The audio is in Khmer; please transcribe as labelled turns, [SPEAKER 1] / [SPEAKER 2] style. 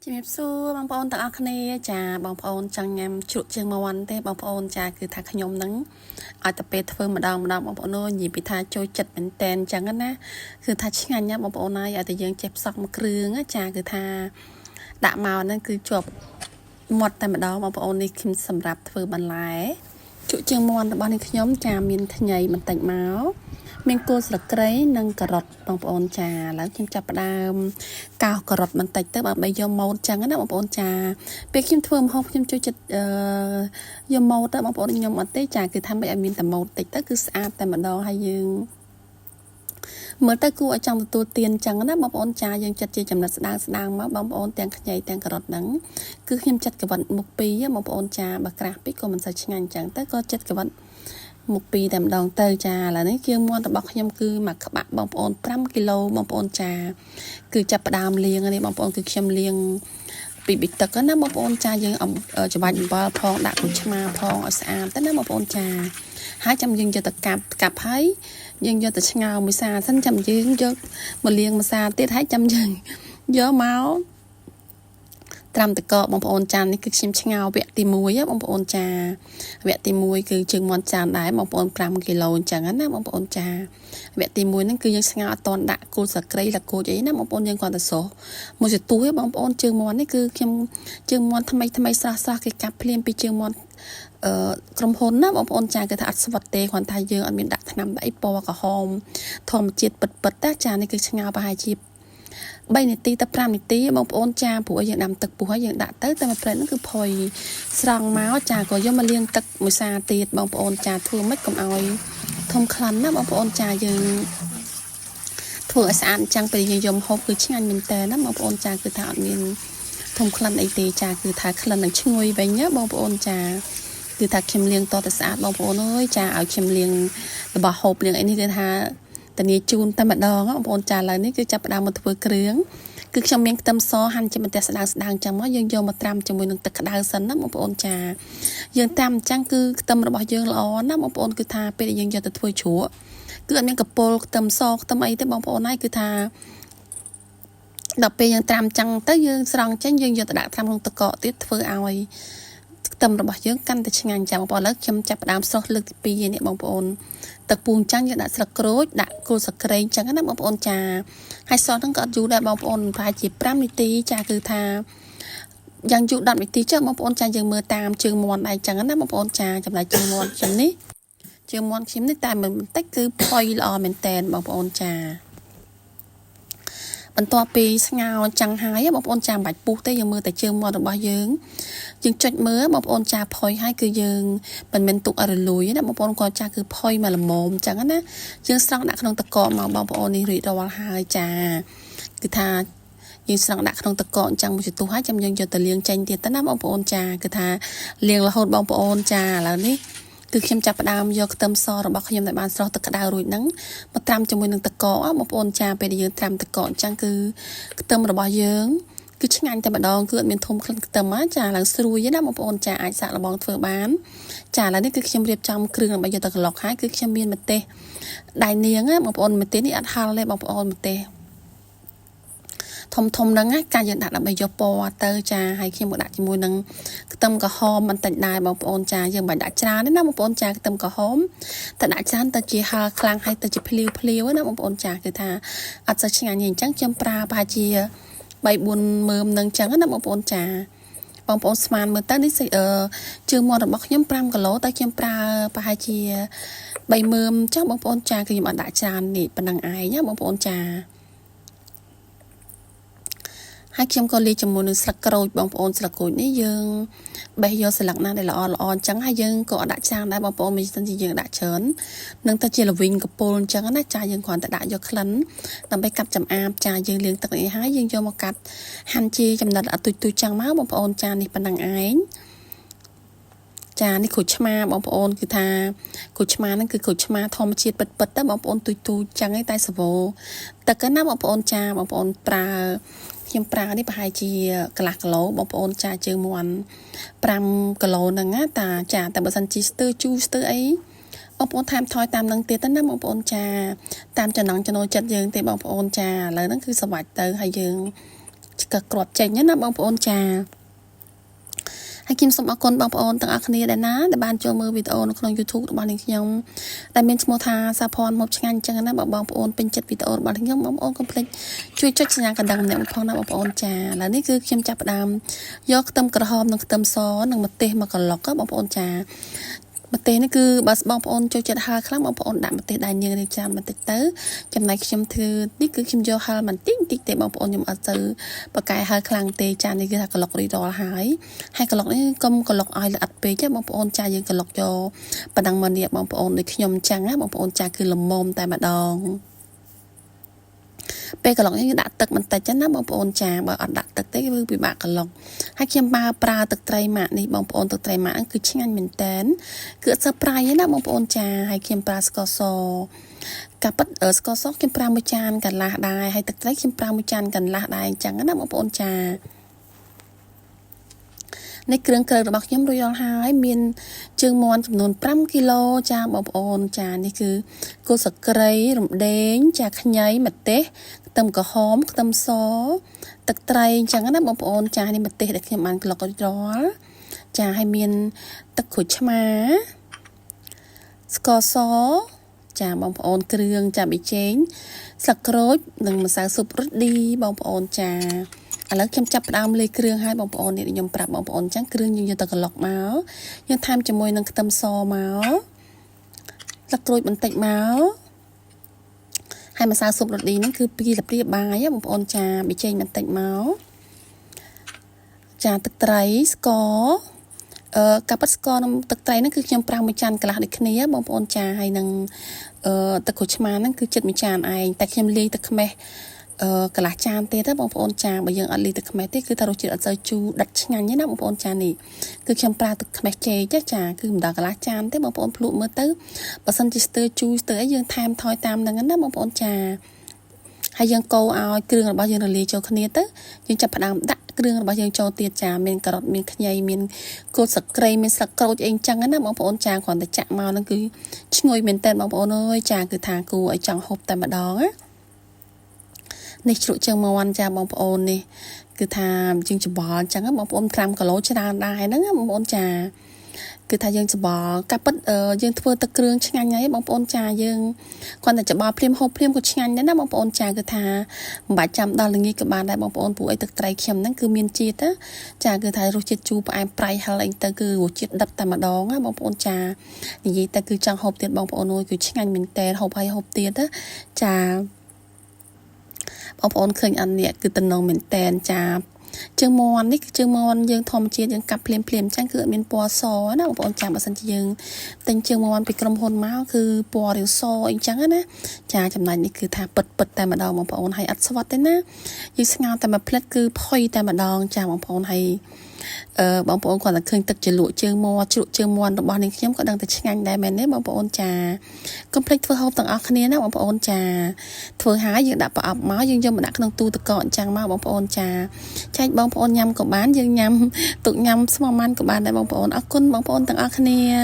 [SPEAKER 1] ជំរាបសួរបងប្អូនទាំងអស់គ្នាចាបងប្អូនចង់ញ៉ាំជ្រក់ជើងមាន់ទេបងប្អូនចាគឺថាខ្ញុំនឹងឲ្យតែពេលធ្វើម្ដងបងប្អូននិយាយពីថាចូលចិត្តមែនតែនអញ្ចឹងណាគឺថាឆ្ងាញ់ណាបងប្អូនហើយឲ្យតែយើងចេះផ្សំគ្រឿងចាគឺថាដាក់មកហ្នឹងគឺជាប់មាត់តែម្ដងបងប្អូននេះខ្ញុំសម្រាប់ធ្វើបន្លែជ្រក់ជើងមាន់របស់នេះខ្ញុំចាមានខ្ញីបន្តិចមកមានគល់ស្លឹកគ្រៃនិងការ៉ុតបងប្អូនចាឥឡូវខ្ញុំចាប់ផ្ដើមកោសការ៉ុតបន្តិចទៅដើម្បីយកម៉ូតចឹងណាបងប្អូនចាពេលខ្ញុំធ្វើម្ហូបខ្ញុំចូលចិត្តយកម៉ូតទៅបងប្អូនខ្ញុំអត់ទេចាគឺថាមិនឲ្យមានតែម៉ូតតិចទៅគឺស្អាតតែម្ដងហើយយើងមើលទៅគួរឲ្យចង់ទទួលទានចឹងណាបងប្អូនចាយើងចិត្តជាចំណិតស្ដើងមកបងប្អូនទាំងខ្ញីទាំងការ៉ុតហ្នឹងគឺខ្ញុំចិត្តកវិតមុខពីរបងប្អូនចាបើក្រាស់ពេកក៏មិនសូវឆ្ងាញ់ចឹងទៅក៏ចិត្តកវិតមុខពីរតែម្ដងទៅចាឥឡូវនេះជើងមាន់របស់ខ្ញុំគឺមកក្បាក់បងប្អូន5គីឡូបងប្អូនចាគឺចាប់ផ្ដើមលាងនេះបងប្អូនគឺខ្ញុំលាងពីប៊ីទឹកណាបងប្អូនចាយើងច្បាច់អំបិលផងដាក់គល់ឆ្មាផងឲ្យស្អាតទៅណាបងប្អូនចាហើយចាំយើងយកទៅកាប់ហើយយើងយកទៅឆ្ងោរមួយសាសិនចាំយើងយកមកលាងមួយសាទៀតហើយចាំយើងយកមកត្រាំតកបងប្អូនចានេះគឺខ្ញុំឆ្ងោរវគ្គទី1បងប្អូនចាវគ្គទី1គឺជើងមាន់ចានដែរបងប្អូន5គីឡូអញ្ចឹងណាបងប្អូនចាវគ្គទី1ហ្នឹងគឺយើងឆ្ងោរអត់តន់ដាក់គល់ស្លឹកគ្រៃលកូចអីណាបងប្អូនយើងគ្រាន់តែសោះមួយសន្ទុះឯងបងប្អូនជើងមាន់នេះគឺខ្ញុំជើងមាន់ថ្មីស្រស់គេកាប់ភ្លាមពីជើងមាន់ក្រុមហ៊ុនណាបងប្អូនចាគេថាអត់ស្វិតទេគ្រាន់តែយើងអត់មានដាក់ថ្នាំដាក់អីពណ៌ក្រហមធម្មជាតិពិតណាចានេះគឺឆ្ងោរប្រហែលជា3នាទីទៅ5នាទីបងប្អូនចាព្រោះយើងដាំទឹកពុះហើយយើងដាក់ទៅតែមួយព្រឹកហ្នឹងគឺផុយស្រង់មកចាក៏យកមកលាងទឹកមួយសាទៀតបងប្អូនចាធ្វើម៉េចកុំឲ្យធំក្លិនណាបងប្អូនចាយើងធ្វើឲ្យស្អាតអញ្ចឹងពេលយើងយកហូបគឺឆ្ងាញ់មែនតើណាបងប្អូនចាគឺថាអត់មានធំក្លិនអីទេចាគឺថាក្លិននឹងឈ្ងុយវិញណាបងប្អូនចាគឺថាខ្ញុំលាងតតែស្អាតបងប្អូនអើយចាឲ្យខ្ញុំលាងរបស់ហូបលាងអីនេះគឺថាតនីជូនតែម្ដងបងប្អូនចាឡើយនេះគឺចាប់ផ្ដើមមកធ្វើគ្រឿងគឺខ្ញុំមានខ្ទឹមសហាន់ជាបន្ទះស្ដើងចឹងមកយើងយកមកត្រាំជាមួយនឹងទឹកក្តៅសិនណាបងប្អូនចាយើងត្រាំអញ្ចឹងគឺខ្ទឹមរបស់យើងល្អណាបងប្អូនគឺថាពេលយើងយកទៅធ្វើជ្រក់គឺអត់មានកពុលខ្ទឹមសខ្ទឹមអីទេបងប្អូនហើយគឺថាដល់ពេលយើងត្រាំចឹងទៅយើងស្រង់ចេញយើងយកទៅដាក់ត្រាំក្នុងទឹកកកទៀតធ្វើឲ្យខ្ទឹមរបស់យើងកាន់តែឆ្ងាញ់ចាំបងប្អូនឥឡូវខ្ញុំចាប់ផ្ដើមស្រុះលើកទី2នេះបងប្អូនទឹកពូងចឹងយើងដាក់ស្លឹកក្រូចដាក់គល់ស្លឹកគ្រៃចឹងណាបងប្អូនចាហើយសោះហ្នឹងក៏អត់យូរដែរបងប្អូនប្រហែលជា5នាទីចាគឺថាយ៉ាងយូរ10នាទីចឹងបងប្អូនចាយើងមើលតាមជើងមាន់ដែរចឹងណាបងប្អូនចាចំណែកជើងមាន់ខ្ញុំនេះតែបន្តិចគឺផុយល្អមែនតែនបងប្អូនចាបន្ទាប់ពីស្ងោរចឹងហើយបងប្អូនចាំបាច់ពុះទេយើងមើលតែជើងមាត់របស់យើងចុចមើលបងប្អូនចាផុយហើយគឺយើងមិនមែនទុកឲ្យរលួយណាបងប្អូនគាត់ចាគឺផុយមកល្មមចឹងណាយើងស្រង់ដាក់ក្នុងទឹកកកមកបងប្អូននេះរួចរាល់ហើយចាគឺថាយើងស្រង់ដាក់ក្នុងទឹកកកអញ្ចឹងមួយចន្ទុះហើយចាំយើងយកទៅលាងចេញទៀតទៅណាបងប្អូនចាគឺថាលាងរហូតបងប្អូនចាឥឡូវនេះគឺខ្ញុំចាប់ផ្ដើមយកខ្ទឹមសរបស់ខ្ញុំដែលបានស្រោះទឹកក្តៅរួចហ្នឹងមកត្រាំជាមួយនឹងទឹកកកបងប្អូនចាពេលដែលយើងត្រាំទឹកកកអញ្ចឹងគឺខ្ទឹមរបស់យើងគឺឆ្ងាញ់តែម្ដងគឺអត់មានធំក្លិនខ្ទឹមចាឡើងស្រួយណាបងប្អូនចាអាចសាកល្បងធ្វើបានចាឥឡូវនេះគឺខ្ញុំរៀបចំគ្រឿងដើម្បីយកទៅក្លុកហើយគឺខ្ញុំមានម្ទេសដៃនាងបងប្អូនម្ទេសនេះអត់ហឹលទេបងប្អូនម្ទេសធំហ្នឹងការយើងដាក់ដើម្បីយកពណ៌ទៅចាហើយខ្ញុំក៏ដាក់ជាមួយនឹងខ្ទឹមក្រហមបន្តិចដែរបងប្អូនចាយើងមិនដាក់ច្រើនទេណាបងប្អូនចាខ្ទឹមក្រហមតែដាក់ច្រើនទៅជាហឹលខ្លាំងហើយទៅជាភ្លាវណាបងប្អូនចាគឺថាអត់សូវឆ្ងាញ់ទេអញ្ចឹងខ្ញុំប្រើប្រហែលជា3-4មើមនឹងអញ្ចឹងណាបងប្អូនចាបងប្អូនស្មានមើលទៅនេះជើងមាន់របស់ខ្ញុំ5គីឡូតែខ្ញុំប្រើប្រហែលជា3មើមចុះបងប្អូនចាគឺខ្ញុំអត់ដាក់ច្រើននេះប៉ុណ្ណឹងឯងណាបងប្អូនចាហើយខ្ញុំក៏លាយជាមួយនឹងស្លឹកក្រូចបងប្អូនស្លឹកក្រូចនេះយើងបេះយកស្លឹកណាដែលល្អអញ្ចឹងហើយយើងក៏អត់ដាក់ច្រើនដែរបងប្អូនមិនសិនជាយើងដាក់ច្រើននឹងទៅជាល្វីងកពុលអញ្ចឹងណាចាយើងគ្រាន់តែដាក់យកក្លិនដើម្បីកាត់ចំអាបចាយើងលាងទឹកនេះហើយយើងយកមកកាត់ហាន់ជាចំណិតទូចចឹងមកបងប្អូនចានេះប៉ុណ្ណឹងឯងចានេះក្រូចឆ្មាបងប្អូនគឺថាក្រូចឆ្មាហ្នឹងគឺក្រូចឆ្មាធម្មជាតិពិតទៅបងប្អូនទូចចឹងឯងតែសវោទឹកណាបងប្អូនចាបងប្អូនខ្ញុំប្រើនេះប្រហែលជាកន្លះគីឡូបងប្អូនចាជើងមាន់5គីឡូហ្នឹងណាតាចាតែបើសិនជាស្ទើជូរស្ទើអីបងប្អូនថែមថយតាមនឹងទៀតទៅណាបងប្អូនចាតាមចំណង់ចំណូលចិត្តយើងទេបងប្អូនចាឥឡូវហ្នឹងគឺសម្រាប់ទៅហើយយើង ก็กรอบใจเนี่ยนะบางปอนจ่าให้คิมสมอากรบางปอนต่างอาคเนียได้นะแต่บ้านโจมือวิดีโอในของ YouTube บ้านนี้ยงแต่เมนสโมทาซาพรมบงานจังนะบางปอนเป็น7วิดีโอบ้านนี้ยงบางปอนคอมเพล็กช่วยจัดสัญญากันดังเนี่ยพองนะบางปอนจ่าแล้วนี่คือคิมจับดำยกเติมกระหอบหนึ่งเติมซอหนึ่งมาเตะมากระหลอกก็บางปอนจ่ามาเตะนี่คือบางปอนโจจัดหาครั้งบางปอนดักมาเตะได้ยังในจานมาเตะเต๋อจำนายคิมถือนี่คือคิมโยฮามันติ้งติ๊กเตะบางปอนยมอาเจอประกายหาครั้งเตะจานนี่คือถ้ากระหลอกรีดอหายให้กระหลอกนี่ก็กระหลอกไอละอัดเปย์จ้าบางปอนจ่ายังกระหลอกโยประดังมันเนี่ยบางปอนในขยมจังนะบางปอนจ่าคือลมมอมแต่มาดองเปกระหลอกนี่ดักตึกมันแต่จ้านะบางปอนจ่าบางอัดดักตึกเตะคือปีบากกระหลอกให้เขียมปลาตึกไตรมานี่บางปอนตึกไตรมาคือชิงอันเหม็นแตนคือเซอร์ไพรส์นะบางปอนจ่าให้เขียมปลาสกอซอกับปัดสกอซอเขียมปลามือจานกันละได้ให้ตึกไตรเขียมปลามือจานกันละได้จังนะบางปอนจ่าในเครื่องกระบอกย้ำรอยหายมีนจึงมวนจำนวน5 กิโลจ้าบอบโอนจ้านี่คือโกสกไรรมเด้งจากขยายมัดเตะตำกระหอมตำซอตักไตรจังนะบอบโอนจ้านี่มัดเตะแต่ขยมันกระหลอกกระดอจ้าให้มีนตะขุดชมาสกอซอจ้าบอบโอนเครื่องจ้าบิเจนสักรสหนึ่งมาสาวสุปรสดีบอบโอนจ้าแล้วเข้มจับดามเลยเครื่องให้บางปอนเนี่ยยมปรับบางปอนจังเครื่องยังตะกหลอกเมาส์ยังทำจมวยนังตำซอเมาส์ลักโรยมันติดเมาส์ให้มาซาสุบรสดีนั่นคือปีละปีบายบางปอนจ่าบิเจนมันติดเมาส์จ่าตะไตรสกอกับปัสกอน้ำตะไตรนั่นคือเข้มปรางมิจานกระดาษเนี้ยบางปอนจ่าให้นังตะขุชมานั่นคือจัดมิจานไอแต่เข้มลีตะขมกระจานเตะถ้าบางคนจางบางอย่างอันลีตึกแม่เตะคือถ้าเราจิตอาจจะจูดัชงานนี้นะบางคนจานนี่คือเขียนปลาตึกแม่เจจ้าจ่าคือมันดากระจานเตะบางคนพลุเมื่อเตะภาษาจิสเตอร์จูสเตอร์ยังทำทอยตามดังนั้นนะบางคนจาให้ยังโกเอาเครื่องบางอย่างเรียโจคเนียเตะยังจับผนังดักเครื่องบางอย่างโจเตียจ่าเมนกระดเมนขยายเมนโกสกเรย์เมนสกโกรเองจังนั้นนะบางคนจางก่อนแต่จ่ามานั่นคือช่วยเมนเต้นบางคนเลยจางคือทางกูไอจังหบแต่มาดองอะในชุดเชิงมาวันจ้าบางปอนนี่คือทำจึงจะบอกจังก็บางปอนคลำกับโลชดาได้นั่งบางปอนจ่าคือทายังจะบอกกับปัดยังทั่วตะเกรืองช่างไงบางปอนจ่ายังคนแต่จะบอกเพลียมหอบเพลียมก็ช่างนั่นนะบางปอนจ่าคือทาบาดจำดาวลิงี้กับบานได้บางปอนผู้ไอตึกไตรเข็มนั่นคือเมียนจีตะจ่าคือทารู้จิตจูไปไปอะไรแต่คือหัวจิตดับแต่มาดองอ่ะบางปอนจ่าอย่างนี้แต่คือจังหอบเตียบางปอนโอยคือช่างเมียนแต่หอบไปหอบเตียตะจ่าบางคนเคยอันเนี่ยคือตนองเหม็นแตนจาเจืองมอนนี่คือเจืองมอนยังทอมเจียยังกับเพลียมจังคือเป็นปัวซอนะบางคนจาบสันจะยังแต่เจืองมอนเป็นกลมพลม้าคือปัวหรือซออีกจังนะจาจำนายนี่คือทาเปิดแต่มาดองบางคนให้อัดสวัสดิ์นะยังสง่าแต่มาเพลดคือพอยแต่มาดองจาบางคนให้บางคนก่อนจะเคยตักจะหลุดเจืองมอนจุเจืองมอนบางทีก็ดังแต่ช่างได้แม่เนี่ยบางคนจาก็เพลดเพื่อเขาต่างอักเนี้ยนะบางคนจาเพื่อหายังดับปะม้ายังยมดักนังตูตะก่อนจังมาบางคนจาใช่บางคนยำกับบ้านยังยำตุกยำสมมันกับบ้านได้บางคนอักคนบางคนต่างอักเนี้ย